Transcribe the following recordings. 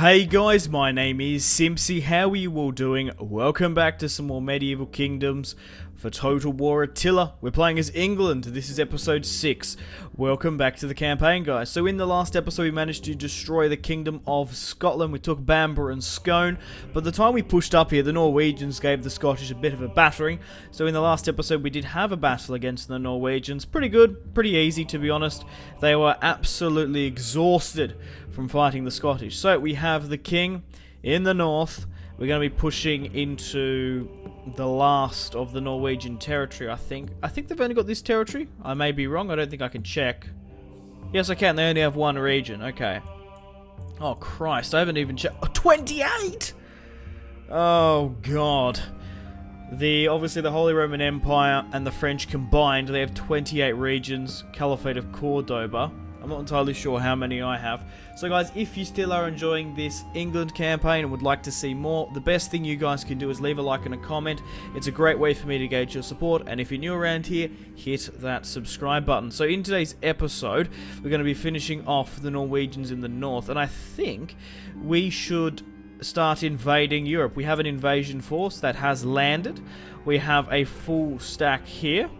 Hey guys, my name is Simpzy. How are you all doing? Welcome back to some more Medieval Kingdoms for Total War Attila. We're playing as England. This is episode 6. Welcome back to the campaign, guys. So in the last episode, we managed to destroy the Kingdom of Scotland. We took Bamburgh and Scone. But the time we pushed up here, the Norwegians gave the Scottish a bit of a battering. So in the last episode, we did have a battle against the Norwegians. Pretty good, pretty easy, to be honest. They were absolutely exhausted from fighting the Scottish. So we have the king in the north. We're going to be pushing into the last of the Norwegian territory, I think. I think they've only got this territory. I may be wrong. I don't think I can check. Yes, I can. They only have one region. Okay. Oh, Christ. I haven't even checked. Oh, 28! Oh, God. Obviously, the Holy Roman Empire and the French combined, they have 28 regions. Caliphate of Cordoba. I'm not entirely sure how many I have. So guys, if you still are enjoying this England campaign and would like to see more, the best thing you guys can do is leave a like and a comment. It's a great way for me to gauge your support. And if you're new around here, hit that subscribe button. So in today's episode, we're going to be finishing off the Norwegians in the north. And I think we should start invading Europe. We have an invasion force that has landed. We have a full stack here.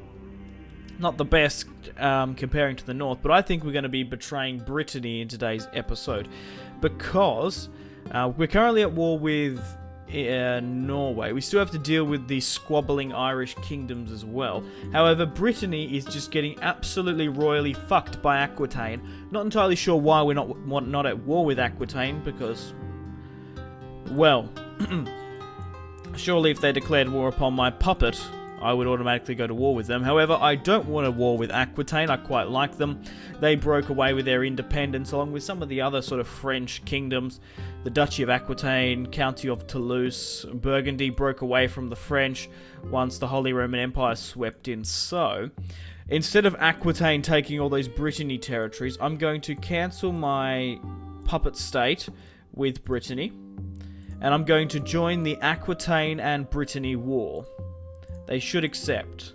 Not the best comparing to the north, but I think we're going to be betraying Brittany in today's episode because we're currently at war with Norway. We still have to deal with the squabbling Irish kingdoms as well. However, Brittany is just getting absolutely royally fucked by Aquitaine. Not entirely sure why we're not at war with Aquitaine because, well, surely if they declared war upon my puppet, I would automatically go to war with them. However, I don't want a war with Aquitaine. I quite like them. They broke away with their independence along with some of the other sort of French kingdoms. The Duchy of Aquitaine, County of Toulouse, Burgundy broke away from the French once the Holy Roman Empire swept in. So, instead of Aquitaine taking all those Brittany territories, I'm going to cancel my puppet state with Brittany. And I'm going to join the Aquitaine and Brittany war. They should accept.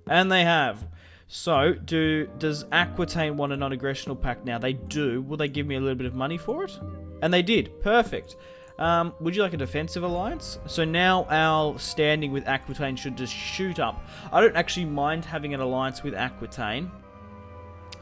And they have. So, does Aquitaine want a non-aggressional pact now? They do. Will they give me a little bit of money for it? And they did. Perfect. Would you like a defensive alliance? So now our standing with Aquitaine should just shoot up. I don't actually mind having an alliance with Aquitaine.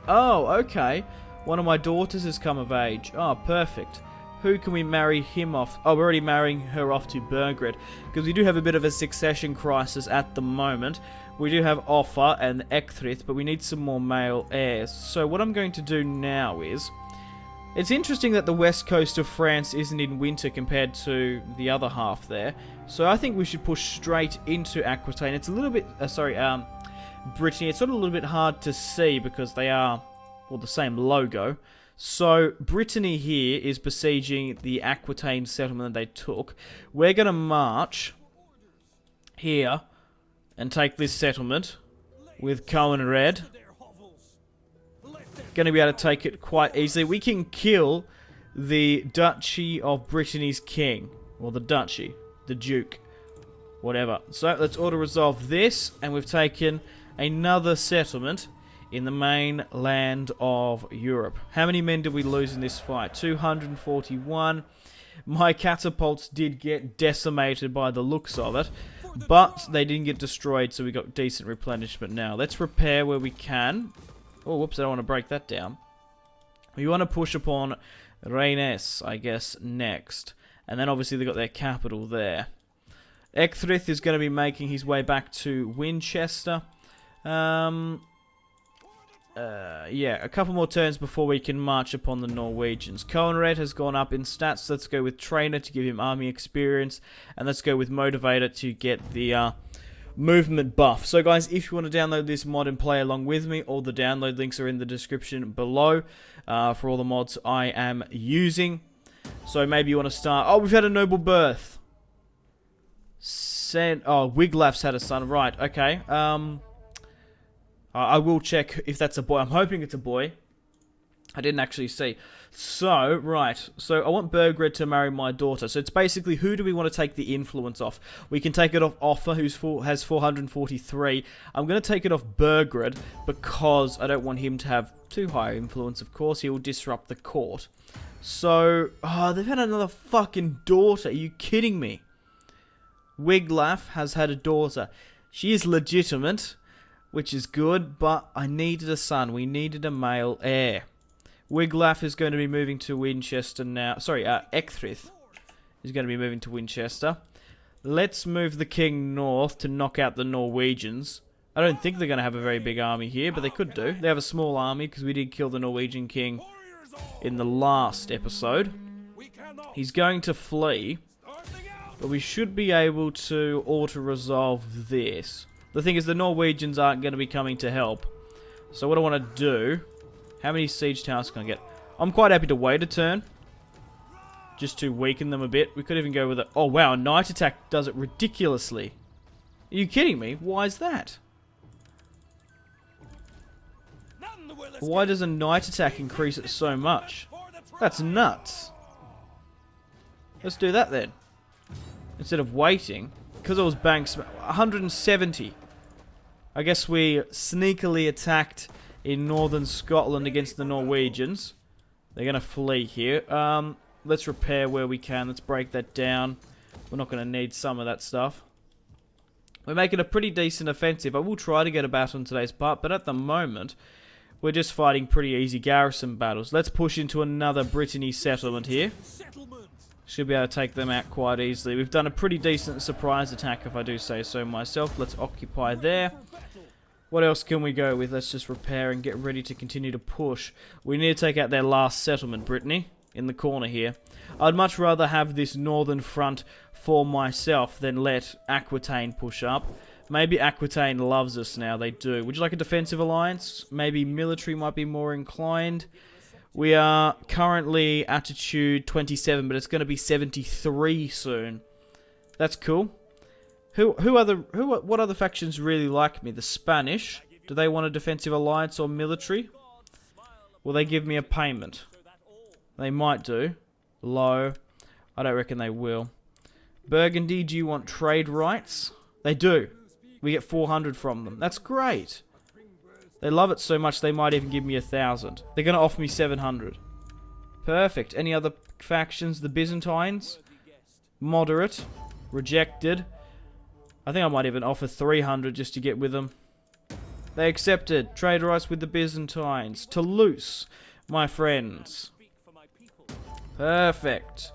Oh, okay. One of my daughters has come of age. Oh, perfect. Who can we marry him off? Oh, we're already marrying her off to Burgred. Because we do have a bit of a succession crisis at the moment. We do have Offa and Ecgfrith, but we need some more male heirs. So what I'm going to do now is... It's interesting that the west coast of France isn't in winter compared to the other half there. So I think we should push straight into Aquitaine. It's a little bit... Brittany. It's sort of a little bit hard to see because they are, well, the same logo. So, Brittany here is besieging the Aquitaine settlement that they took. We're going to march here and take this settlement with Coenred. Going to be able to take it quite easily. We can kill the Duchy of Brittany's king. Or the Duchy. The Duke. Whatever. So, let's auto-resolve this. And we've taken another settlement in the mainland of Europe. How many men did we lose in this fight? 241. My catapults did get decimated by the looks of it, but they didn't get destroyed, so we got decent replenishment now. Let's repair where we can. Oh, whoops, I don't want to break that down. We want to push upon Rennes, I guess, next. And then obviously they got their capital there. Ecgfrith is going to be making his way back to Winchester. Yeah, a couple more turns before we can march upon the Norwegians. Coenred has gone up in stats. Let's go with Trainer to give him army experience. And let's go with Motivator to get the movement buff. So guys, if you want to download this mod and play along with me, all the download links are in the description below for all the mods I am using. So maybe you want to start... Oh, we've had a noble birth. Wiglaf's had a son. Right, okay. I will check if that's a boy. I'm hoping it's a boy. I didn't actually see. So, right. So, I want Burgred to marry my daughter. So, it's basically who do we want to take the influence off? We can take it off Offa, who has 443. I'm going to take it off Burgred because I don't want him to have too high influence, of course. He will disrupt the court. So, they've had another fucking daughter. Are you kidding me? Wiglaf has had a daughter. She is legitimate, which is good, but I needed a son. We needed a male heir. Wiglaf is going to be moving to Winchester now. Sorry, Ecthrith is going to be moving to Winchester. Let's move the king north to knock out the Norwegians. I don't think they're going to have a very big army here, but they could do. They have a small army because we did kill the Norwegian king in the last episode. He's going to flee, but we should be able to auto-resolve this. The thing is, the Norwegians aren't going to be coming to help. So what I want to do... How many siege towers can I get? I'm quite happy to wait a turn, just to weaken them a bit. We could even go with a... Oh wow, a night attack does it ridiculously. Are you kidding me? Why is that? Why does a night attack increase it so much? That's nuts. Let's do that then. Instead of waiting. Because it was bank 170. I guess we sneakily attacked in northern Scotland against the Norwegians. They're going to flee here. Let's repair where we can. Let's break that down. We're not going to need some of that stuff. We're making a pretty decent offensive. I will try to get a battle in today's part, but at the moment, we're just fighting pretty easy garrison battles. Let's push into another Brittany settlement here. Should be able to take them out quite easily. We've done a pretty decent surprise attack, if I do say so myself. Let's occupy there. What else can we go with? Let's just repair and get ready to continue to push. We need to take out their last settlement, Brittany, in the corner here. I'd much rather have this northern front for myself than let Aquitaine push up. Maybe Aquitaine loves us now, they do. Would you like a defensive alliance? Maybe military might be more inclined. We are currently attitude 27, but it's going to be 73 soon. That's cool. What other factions really like me? The Spanish? Do they want a defensive alliance or military? Will they give me a payment? They might do. Low. I don't reckon they will. Burgundy, do you want trade rights? They do. We get 400 from them. That's great. They love it so much they might even give me 1,000. They're going to offer me 700. Perfect. Any other factions? The Byzantines? Moderate. Rejected. I think I might even offer 300 just to get with them. They accepted. Trade rights with the Byzantines. Toulouse, my friends. Perfect.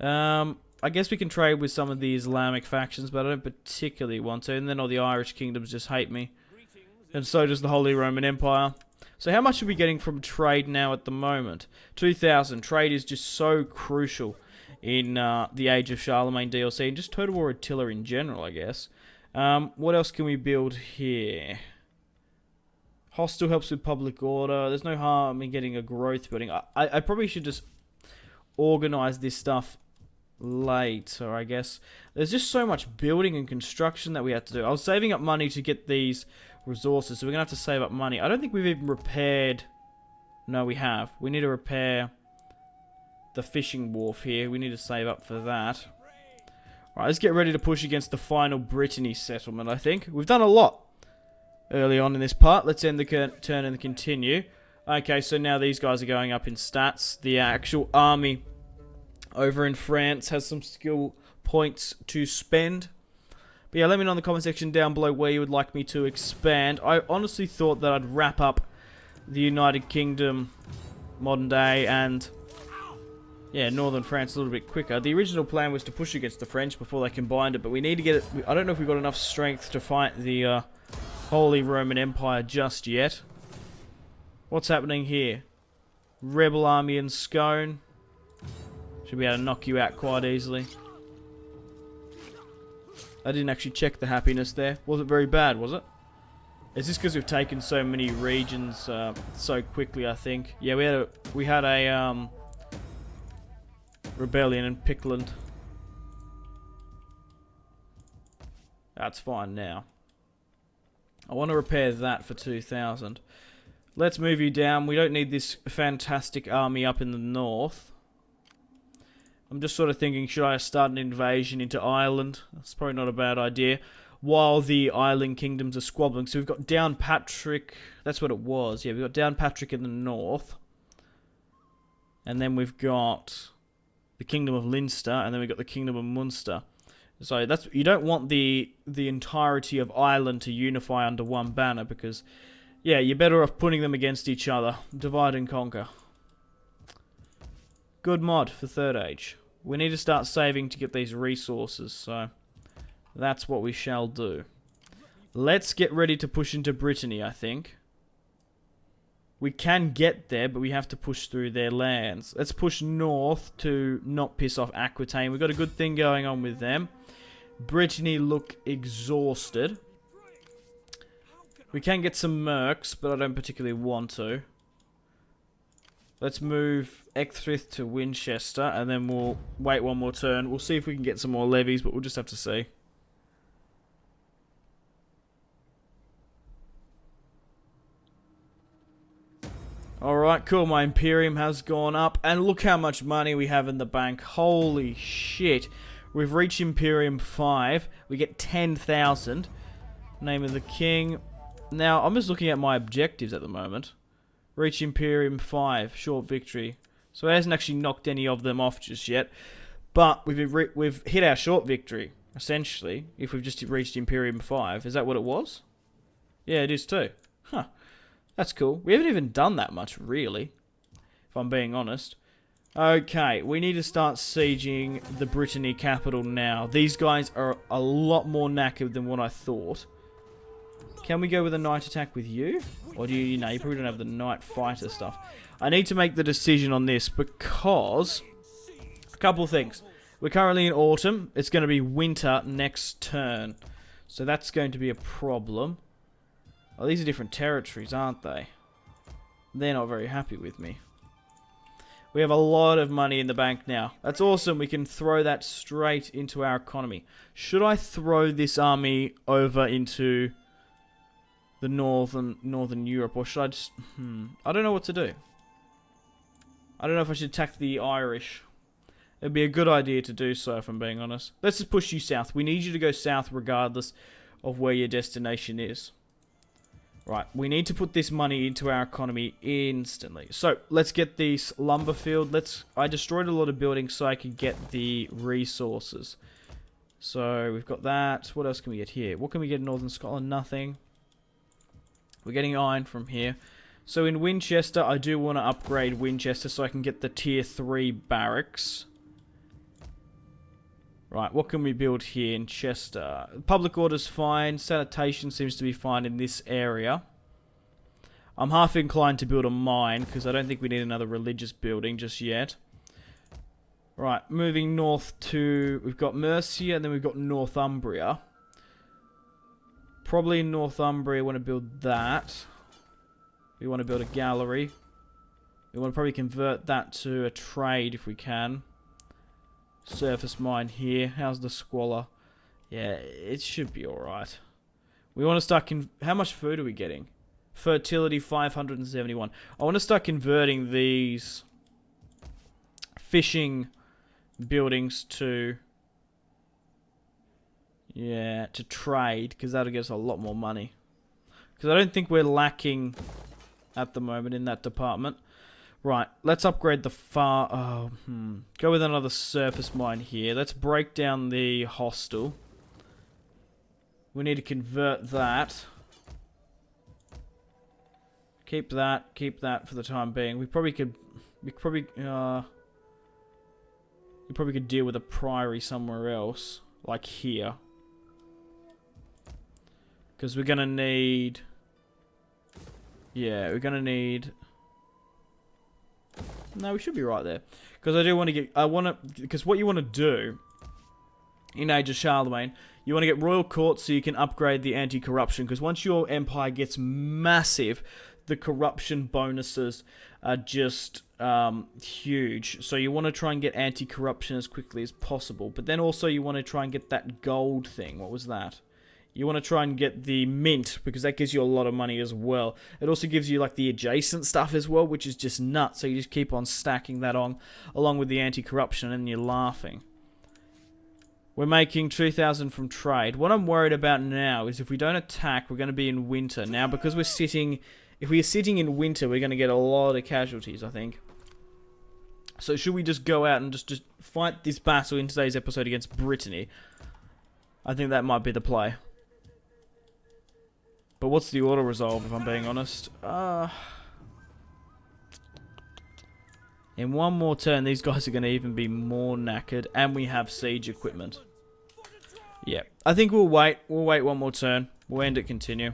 I guess we can trade with some of the Islamic factions, but I don't particularly want to. And then all the Irish kingdoms just hate me. And so does the Holy Roman Empire. So how much are we getting from trade now at the moment? 2,000. Trade is just so crucial in the Age of Charlemagne DLC, and just Total War Attila in general, I guess. What else can we build here? Hostel helps with public order. There's no harm in getting a growth building. I probably should just organize this stuff later, I guess. There's just so much building and construction that we have to do. I was saving up money to get these resources, so we're going to have to save up money. I don't think we've even repaired... No, we have. We need to repair the fishing wharf here. We need to save up for that. Alright, let's get ready to push against the final Brittany settlement, I think. We've done a lot early on in this part. Let's end the turn and continue. Okay, so now these guys are going up in stats. The actual army over in France has some skill points to spend. But yeah, let me know in the comment section down below where you would like me to expand. I honestly thought that I'd wrap up the United Kingdom modern day and... yeah, northern France a little bit quicker. The original plan was to push against the French before they combined it, but we need to get it... I don't know if we've got enough strength to fight the Holy Roman Empire just yet. What's happening here? Rebel army in Scone. Should be able to knock you out quite easily. I didn't actually check the happiness there. Wasn't very bad, was it? Is this because we've taken so many regions so quickly, I think? Yeah, we had a rebellion in Pickland. That's fine now. I want to repair that for 2,000. Let's move you down. We don't need this fantastic army up in the north. I'm just sort of thinking, should I start an invasion into Ireland? That's probably not a bad idea. While the island kingdoms are squabbling. So we've got Downpatrick. That's what it was. Yeah, we've got Downpatrick in the north. And then we've got the Kingdom of Leinster, and then we've got the Kingdom of Munster. So that's, you don't want the entirety of Ireland to unify under one banner, because, yeah, you're better off putting them against each other. Divide and conquer. Good mod for Third Age. We need to start saving to get these resources, so that's what we shall do. Let's get ready to push into Brittany, I think. We can get there, but we have to push through their lands. Let's push north to not piss off Aquitaine. We've got a good thing going on with them. Brittany look exhausted. We can get some mercs, but I don't particularly want to. Let's move Ecgfrith to Winchester, and then we'll wait one more turn. We'll see if we can get some more levies, but we'll just have to see. Alright, cool. My Imperium has gone up, and look how much money we have in the bank. Holy shit. We've reached Imperium 5. We get 10,000. Name of the King. Now, I'm just looking at my objectives at the moment. Reach Imperium 5. Short victory. So it hasn't actually knocked any of them off just yet. But we've hit our short victory, essentially, if we've just reached Imperium 5. Is that what it was? Yeah, it is too. Huh. That's cool. We haven't even done that much, really, if I'm being honest. Okay, we need to start sieging the Brittany capital now. These guys are a lot more knackered than what I thought. Can we go with a night attack with you? Or do you know, you probably don't have the night fighter stuff. I need to make the decision on this because a couple things. We're currently in autumn. It's going to be winter next turn. So that's going to be a problem. Oh, these are different territories, aren't they? They're not very happy with me. We have a lot of money in the bank now. That's awesome. We can throw that straight into our economy. Should I throw this army over into the northern Europe, or should I just... I don't know what to do. I don't know if I should attack the Irish. It'd be a good idea to do so, if I'm being honest. Let's just push you south. We need you to go south regardless of where your destination is. Right, we need to put this money into our economy instantly. So, let's get this lumber field. I destroyed a lot of buildings so I could get the resources. So, we've got that. What else can we get here? What can we get in Northern Scotland? Nothing. We're getting iron from here. So, in Winchester, I do want to upgrade Winchester so I can get the tier 3 barracks. Right, what can we build here in Chester? Public order's fine. Sanitation seems to be fine in this area. I'm half inclined to build a mine, because I don't think we need another religious building just yet. Right, moving north to... We've got Mercia, and then we've got Northumbria. Probably in Northumbria, we want to build that. We want to build a gallery. We want to probably convert that to a trade if we can. Surface mine here. How's the squalor? Yeah, it should be alright. We want to start... How much food are we getting? Fertility 571. I want to start converting these fishing buildings to... Yeah, to trade, because that'll get us a lot more money. Because I don't think we're lacking at the moment in that department. Right, let's upgrade the Go with another surface mine here. Let's break down the hostel. We need to convert that. Keep that for the time being. You probably could deal with a priory somewhere else, like here. Because we're gonna need... Yeah, we're gonna need... No, we should be right there. Because I do want to get... Because what you want to do in Age of Charlemagne, you want to get royal court so you can upgrade the anti-corruption. Because once your empire gets massive, the corruption bonuses are just huge. So you want to try and get anti-corruption as quickly as possible. But then also you want to try and get that gold thing. What was that? You want to try and get the mint, because that gives you a lot of money as well. It also gives you like the adjacent stuff as well, which is just nuts. So you just keep on stacking that on, along with the anti-corruption, and you're laughing. We're making 2,000 from trade. What I'm worried about now is if we don't attack, we're going to be in winter. Now, because we're sitting... If we're sitting in winter, we're going to get a lot of casualties, I think. So should we just go out and just fight this battle in today's episode against Brittany? I think that might be the play. But what's the auto-resolve, if I'm being honest? In one more turn, these guys are going to even be more knackered. And we have siege equipment. Yeah, I think we'll wait. We'll wait one more turn. We'll end it, continue.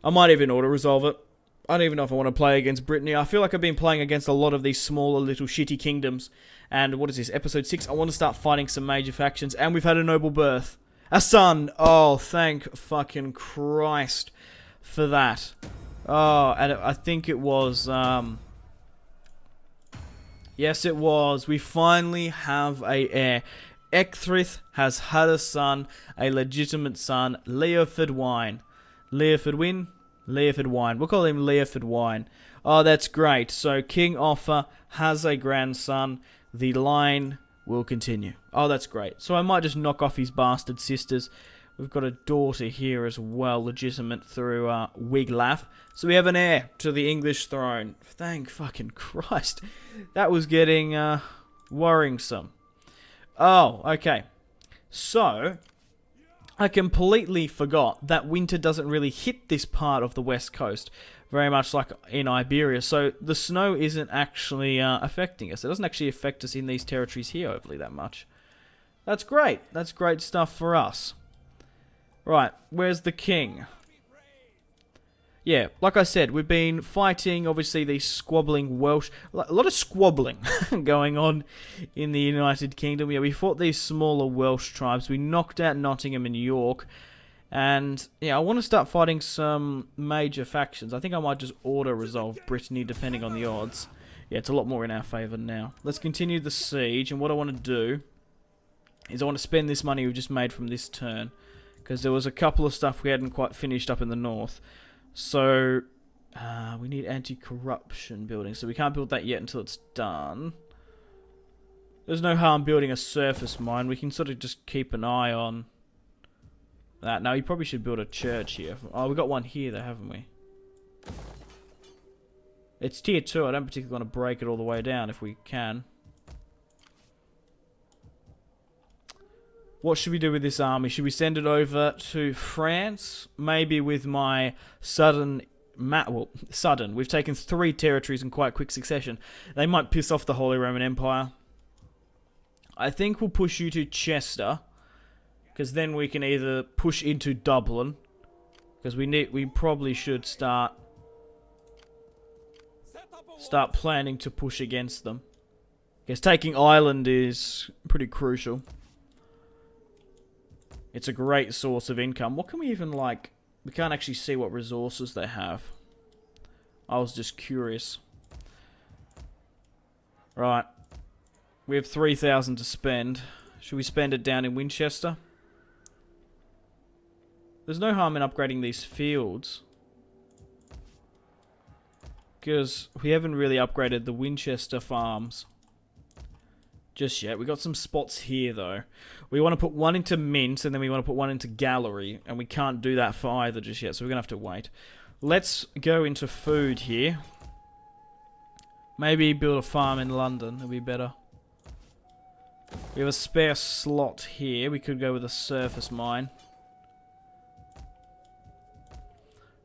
I might even auto-resolve it. I don't even know if I want to play against Brittany. I feel like I've been playing against a lot of these smaller little shitty kingdoms. And what is this, episode 6? I want to start fighting some major factions. And we've had a noble birth. A son! Oh, thank fucking Christ for that. Oh, and I think it was, yes, it was. We finally have a heir. Ecgfrith has had a son, a legitimate son, Leoford Wine. Leoford Win? Leoford Wine. We'll call him Leoford Wine. Oh, that's great. So King Offa has a grandson. The line will continue. Oh, that's great. So I might just knock off his bastard sisters. We've got a daughter here as well, legitimate through Wiglaf. So we have an heir to the English throne. Thank fucking Christ. That was getting worrisome. Oh, okay. So I completely forgot that winter doesn't really hit this part of the west coast, very much like in Iberia. So the snow isn't actually affecting us. It doesn't actually affect us in these territories here overly that much. That's great. That's great stuff for us. Right, where's the king? Yeah, like I said, we've been fighting, obviously, these squabbling Welsh... A lot of squabbling going on in the United Kingdom. Yeah, we fought these smaller Welsh tribes. We knocked out Nottingham and York. And, yeah, I want to start fighting some major factions. I think I might just auto-resolve Brittany, depending on the odds. Yeah, it's a lot more in our favour now. Let's continue the siege, and what I want to do is I want to spend this money we've just made from this turn. Because there was a couple of stuff we hadn't quite finished up in the north. So, we need anti-corruption building. So we can't build that yet until it's done. There's no harm building a surface mine. We can sort of just keep an eye on that. Now, you probably should build a church here. Oh, we've got one here though, haven't we? It's tier 2. I don't particularly want to break it all the way down if we can. What should we do with this army? Should we send it over to France? Maybe with my sudden... sudden. We've taken 3 territories in quite quick succession. They might piss off the Holy Roman Empire. I think we'll push you to Chester. Because then we can either push into Dublin. Because we probably should start planning to push against them. Because taking Ireland is pretty crucial. It's a great source of income. What can we even, like... We can't actually see what resources they have. I was just curious. Right. We have 3,000 to spend. Should we spend it down in Winchester? There's no harm in upgrading these fields. Because we haven't really upgraded the Winchester farms just yet. We got some spots here though. We want to put one into Mint and then we want to put one into Gallery, and we can't do that for either just yet, so we're gonna have to wait. Let's go into food here. Maybe build a farm in London, it'll be better. We have a spare slot here. We could go with a surface mine.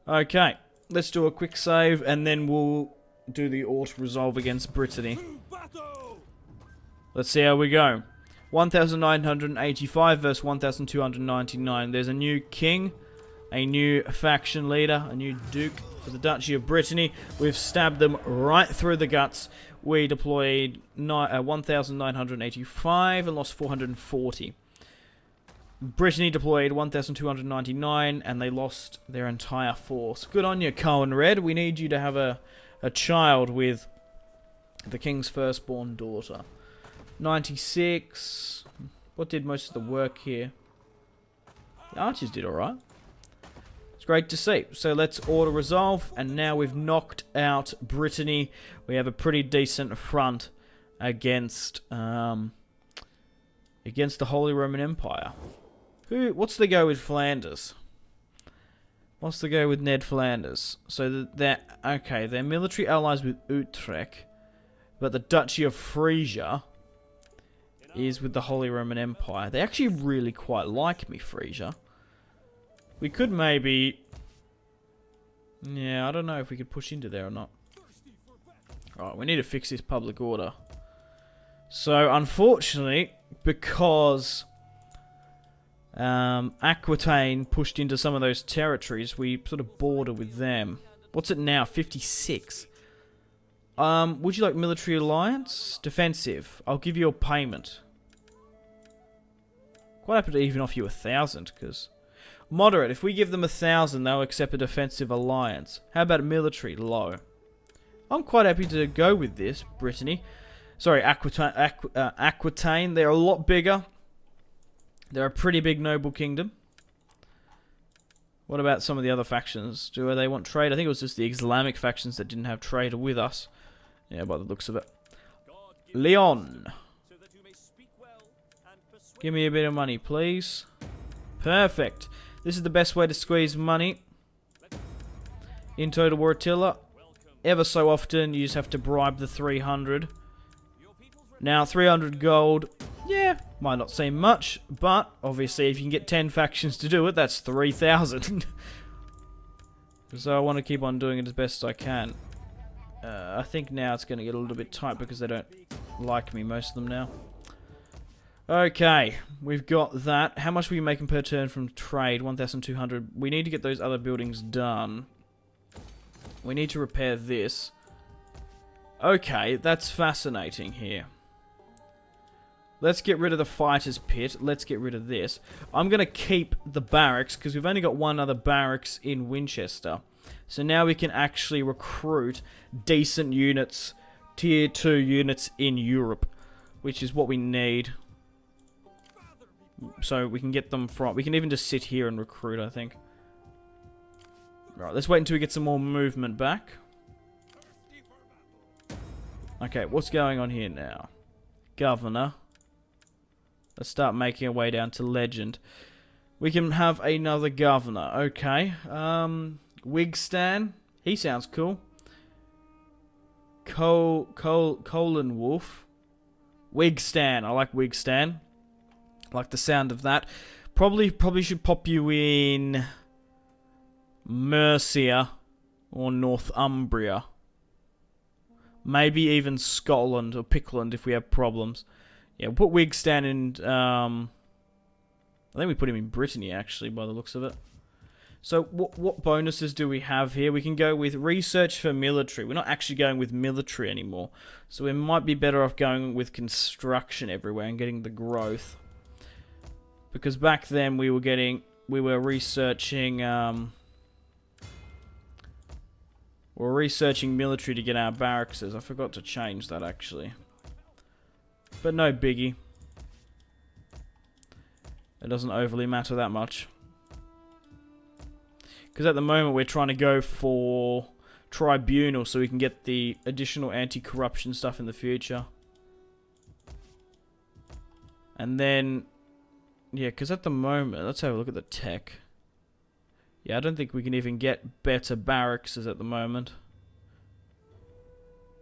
Okay, let's do a quick save and then we'll do the auto-resolve against Brittany. Let's see how we go. 1,985 versus 1,299. There's a new king, a new faction leader, a new duke for the Duchy of Brittany. We've stabbed them right through the guts. We deployed 1,985 and lost 440. Brittany deployed 1,299 and they lost their entire force. Good on you, Cohen Red. We need you to have a child with the king's firstborn daughter. 96. What did most of the work here? The archers did alright. It's great to see. So let's auto-resolve, and now we've knocked out Brittany. We have a pretty decent front against the Holy Roman Empire. What's the go with Flanders? What's the go with Ned Flanders? So they're military allies with Utrecht. But the Duchy of Frisia is with the Holy Roman Empire. They actually really quite like me, Frisia. We could maybe... Yeah, I don't know if we could push into there or not. Alright, we need to fix this public order. So, unfortunately, because Aquitaine pushed into some of those territories, we sort of border with them. What's it now? 56. Would you like military alliance? Defensive. I'll give you a payment. Quite happy to even offer you 1,000, because... Moderate. If we give them 1,000, they'll accept a defensive alliance. How about military? Low. I'm quite happy to go with this, Brittany. Sorry, Aquitaine. They're a lot bigger. They're a pretty big noble kingdom. What about some of the other factions? Do they want trade? I think it was just the Islamic factions that didn't have trade with us. Yeah, by the looks of it. Leon. Give me a bit of money, please. Perfect. This is the best way to squeeze money in Total War Attila. Ever so often, you just have to bribe the 300. Now, 300 gold, yeah, might not seem much, but obviously if you can get 10 factions to do it, that's 3,000. So I want to keep on doing it as best as I can. I think now it's going to get a little bit tight because they don't like me, most of them now. Okay, we've got that. How much are we making per turn from trade? 1,200. We need to get those other buildings done. We need to repair this. Okay, that's fascinating here. Let's get rid of the fighter's pit. Let's get rid of this. I'm going to keep the barracks because we've only got one other barracks in Winchester. So now we can actually recruit decent units, tier 2 units in Europe, which is what we need. So we can get them from... We can even just sit here and recruit, I think. Right, let's wait until we get some more movement back. Okay, what's going on here now? Governor. Let's start making our way down to legend. We can have another governor. Okay. Wigstan. He sounds cool. Colin Wolf. Wigstan. I like Wigstan. I like the sound of that. Probably should pop you in Mercia or Northumbria. Maybe even Scotland or Pickland if we have problems. Yeah, we'll put Wigstan in... I think we put him in Brittany, actually, by the looks of it. So, what bonuses do we have here? We can go with research for military. We're not actually going with military anymore. So, we might be better off going with construction everywhere and getting the growth. Because back then, we were researching... we're researching military to get our barracks. I forgot to change that, actually. But no biggie. It doesn't overly matter that much. Because at the moment we're trying to go for tribunal so we can get the additional anti-corruption stuff in the future. And then... Yeah, because at the moment... Let's have a look at the tech. Yeah, I don't think we can even get better barracks at the moment.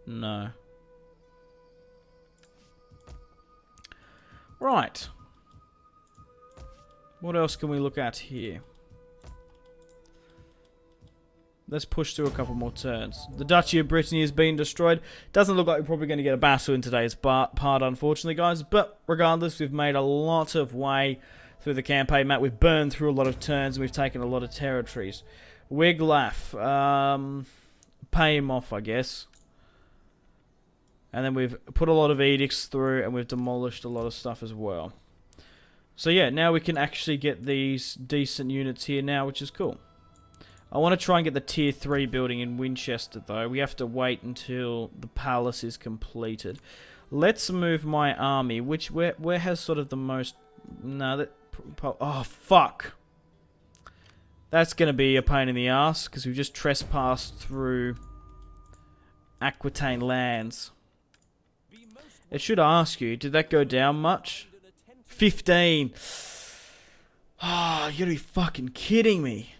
No. Right. What else can we look at here? Let's push through a couple more turns. The Duchy of Brittany has been destroyed. Doesn't look like we're probably going to get a battle in today's part, unfortunately, guys. But regardless, we've made a lot of way through the campaign map. We've burned through a lot of turns and we've taken a lot of territories. Wiglaf. Pay him off, I guess. And then we've put a lot of edicts through and we've demolished a lot of stuff as well. So yeah, now we can actually get these decent units here now, which is cool. I want to try and get the tier 3 building in Winchester, though. We have to wait until the palace is completed. Let's move my army, which where has sort of the most... No, that... Oh, fuck. That's going to be a pain in the ass, because we've just trespassed through Aquitaine lands. It should ask you, did that go down much? 15. Oh, you gotta be fucking kidding me.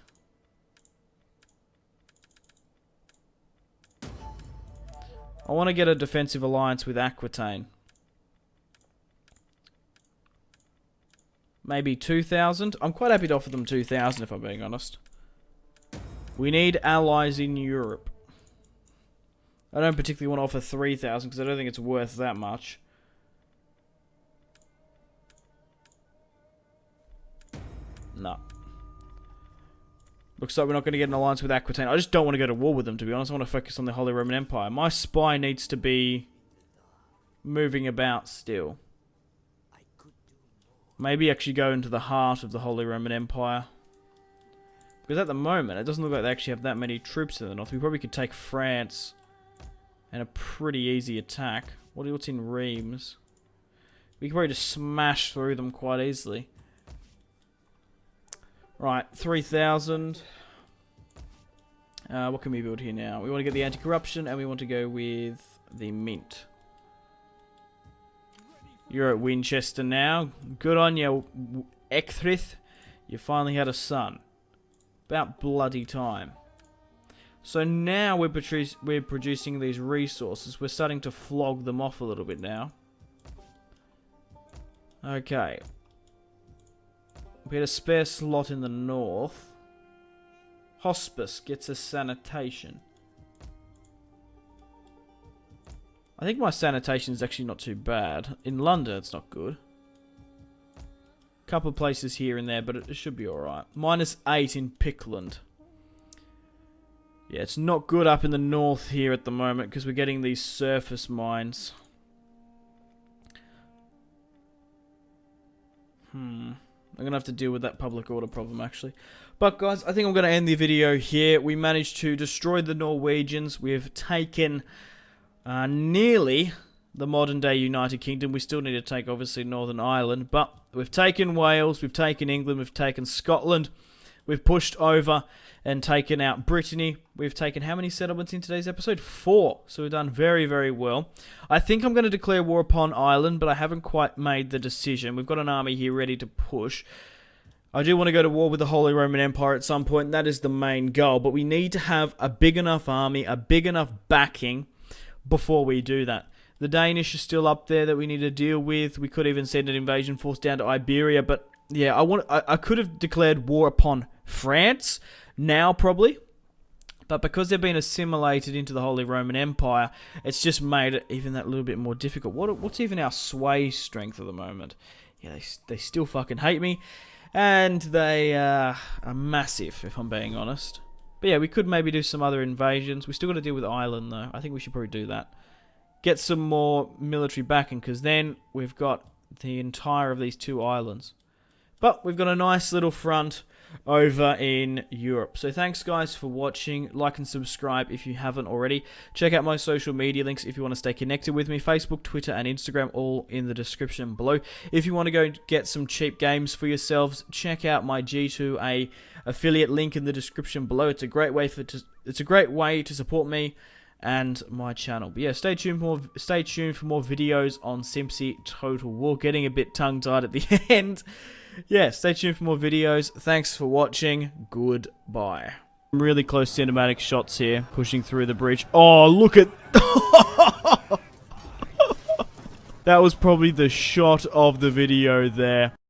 I want to get a defensive alliance with Aquitaine. Maybe 2,000? I'm quite happy to offer them 2,000 if I'm being honest. We need allies in Europe. I don't particularly want to offer 3,000 because I don't think it's worth that much. No. Looks like we're not going to get an alliance with Aquitaine. I just don't want to go to war with them, to be honest. I want to focus on the Holy Roman Empire. My spy needs to be moving about still. Maybe actually go into the heart of the Holy Roman Empire. Because at the moment, it doesn't look like they actually have that many troops in the north. We probably could take France in a pretty easy attack. What's in Reims? We could probably just smash through them quite easily. Right, 3,000. What can we build here now? We want to get the anti-corruption and we want to go with the mint. You're at Winchester now. Good on you, Ecthrith. You finally had a son. About bloody time. So now we're producing these resources. We're starting to flog them off a little bit now. Okay. We had a spare slot in the north. Hospice gets us sanitation. I think my sanitation is actually not too bad. In London, it's not good. Couple of places here and there, but it should be alright. -8 in Pickland. Yeah, it's not good up in the north here at the moment because we're getting these surface mines. I'm going to have to deal with that public order problem, actually. But, guys, I think I'm going to end the video here. We managed to destroy the Norwegians. We've taken nearly the modern-day United Kingdom. We still need to take, obviously, Northern Ireland. But we've taken Wales, we've taken England, we've taken Scotland. We've pushed over and taken out Brittany. We've taken how many settlements in today's episode? 4. So we've done very, very well. I think I'm going to declare war upon Ireland, but I haven't quite made the decision. We've got an army here ready to push. I do want to go to war with the Holy Roman Empire at some point. That is the main goal. But we need to have a big enough army, a big enough backing before we do that. The Danish are still up there that we need to deal with. We could even send an invasion force down to Iberia. But yeah, I could have declared war upon France now probably. But because they've been assimilated into the Holy Roman Empire, it's just made it even that little bit more difficult. What's even our sway strength at the moment? Yeah, they still fucking hate me. And they are massive, if I'm being honest. But yeah, we could maybe do some other invasions. We still got to deal with Ireland, though. I think we should probably do that. Get some more military backing, because then we've got the entire of these 2 islands. But we've got a nice little front over in Europe. So thanks, guys, for watching. Like and subscribe if you haven't already. Check out my social media links if you want to stay connected with me. Facebook, Twitter, and Instagram, all in the description below. If you want to go get some cheap games for yourselves, check out my G2A affiliate link in the description below. It's a great way to support me and my channel. But yeah, stay tuned for more videos on Simpzy Total War. Getting a bit tongue-tied at the end. Yeah, stay tuned for more videos. Thanks for watching. Goodbye. Really close cinematic shots here, pushing through the bridge. Oh, look at... That was probably the shot of the video there.